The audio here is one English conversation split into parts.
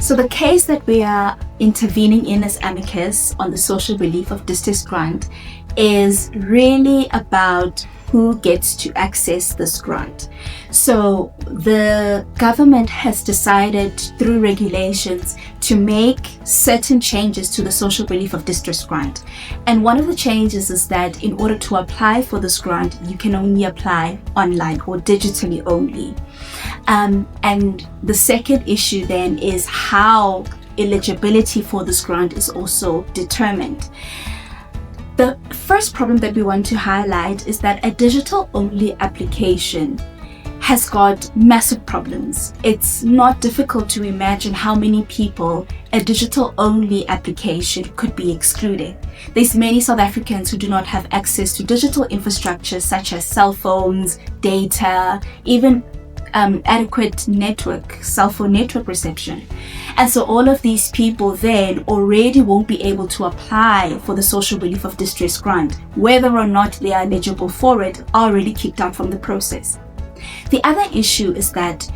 So the case that we are intervening in as amicus on the social relief of distress grant is really about who gets to access this grant. So the government has decided through regulations to make certain changes to the social relief of distress grant. And one of the changes is that in order to apply for this grant, you can only apply online or digitally only. And the second issue then is how eligibility for this grant is also determined. The first problem that we want to highlight is that a digital-only application has got massive problems. It's not difficult to imagine how many people a digital-only application could be excluding. There's many South Africans who do not have access to digital infrastructure such as cell phones, data, even adequate cell phone network reception. And so all of these people then already won't be able to apply for the social relief of distress grant. Whether or not they are eligible for it are already kicked out from the process. The other issue is that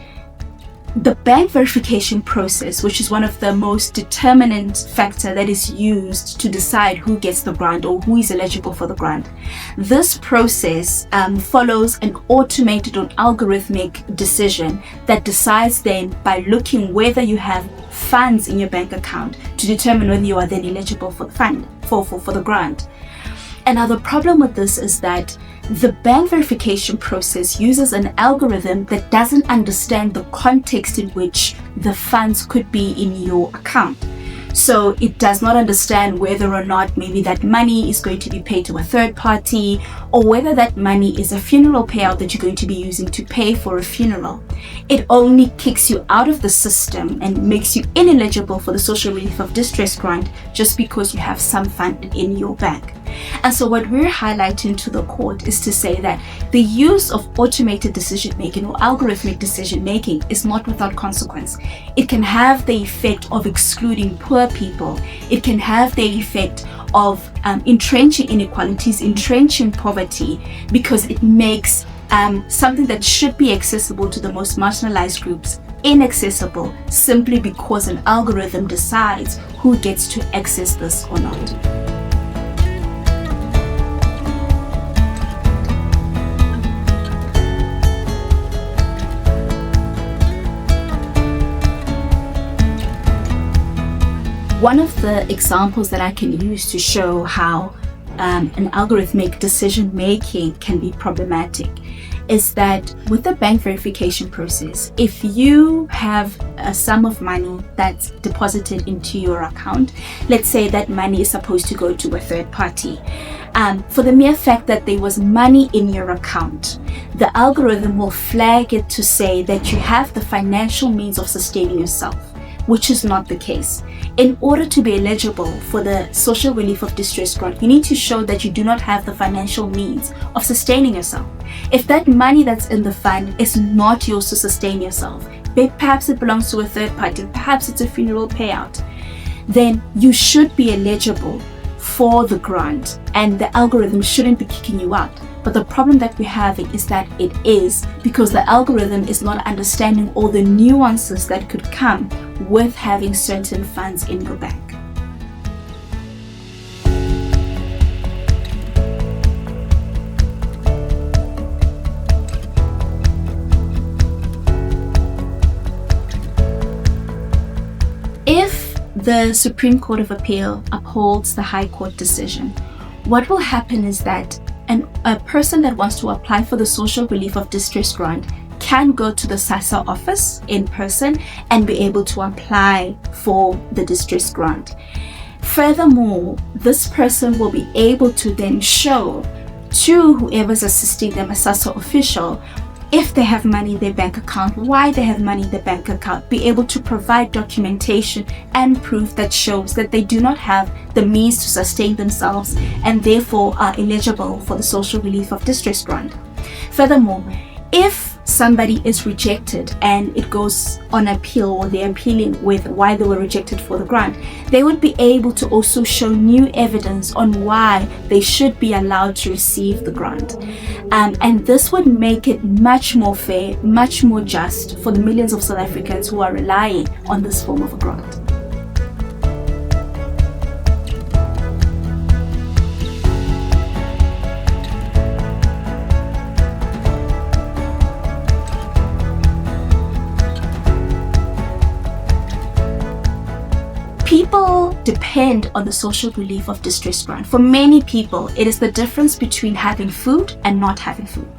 the bank verification process, which is one of the most determinant factor that is used to decide who gets the grant or who is eligible for the grant. This process follows an automated or algorithmic decision that decides then by looking whether you have funds in your bank account to determine whether you are then eligible for the fund, for the grant. Another problem with this is that the bank verification process uses an algorithm that doesn't understand the context in which the funds could be in your account. So it does not understand whether or not maybe that money is going to be paid to a third party, or whether that money is a funeral payout that you're going to be using to pay for a funeral. It only kicks you out of the system and makes you ineligible for the social relief of distress grant just because you have some fund in your bank. And so what we're highlighting to the court is to say that the use of automated decision making or algorithmic decision making is not without consequence. It can have the effect of excluding poor people. It can have the effect of entrenching inequalities, entrenching poverty, because it makes something that should be accessible to the most marginalized groups inaccessible simply because an algorithm decides who gets to access this or not. One of the examples that I can use to show how an algorithmic decision making can be problematic is that with the bank verification process, if you have a sum of money that's deposited into your account, let's say that money is supposed to go to a third party, for the mere fact that there was money in your account, the algorithm will flag it to say that you have the financial means of sustaining yourself, which is not the case. In order to be eligible for the social relief of distress grant, you need to show that you do not have the financial means of sustaining yourself. If that money that's in the fund is not yours to sustain yourself, perhaps it belongs to a third party, perhaps it's a funeral payout, then you should be eligible for the grant and the algorithm shouldn't be kicking you out. But the problem that we're having is that it is because the algorithm is not understanding all the nuances that could come with having certain funds in your bank. If the Supreme Court of Appeal upholds the High Court decision, what will happen is that a person that wants to apply for the social relief of distress grant can go to the SASSA office in person and be able to apply for the distress grant. Furthermore, this person will be able to then show to whoever's assisting them, a SASSA official, if they have money in their bank account, why they have money in their bank account, be able to provide documentation and proof that shows that they do not have the means to sustain themselves and therefore are eligible for the social relief of distress grant. Furthermore, if somebody is rejected and it goes on appeal, or they're appealing with why they were rejected for the grant, they would be able to also show new evidence on why they should be allowed to receive the grant. And this would make it much more fair, much more just for the millions of South Africans who are relying on this form of a grant. People depend on the social relief of distress grant. For many people, it is the difference between having food and not having food.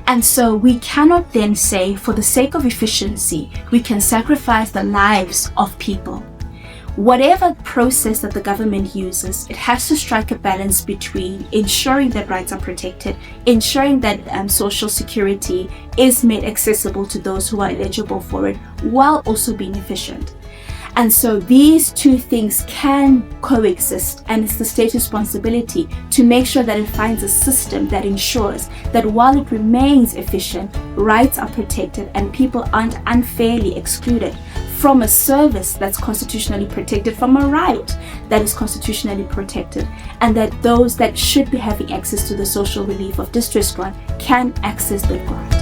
And so we cannot then say, for the sake of efficiency, we can sacrifice the lives of people. Whatever process that the government uses, it has to strike a balance between ensuring that rights are protected, ensuring that social security is made accessible to those who are eligible for it, while also being efficient. And so these two things can coexist, and it's the state's responsibility to make sure that it finds a system that ensures that while it remains efficient, rights are protected and people aren't unfairly excluded from a service that's constitutionally protected, from a right that is constitutionally protected, and that those that should be having access to the social relief of distress grant can access the grant.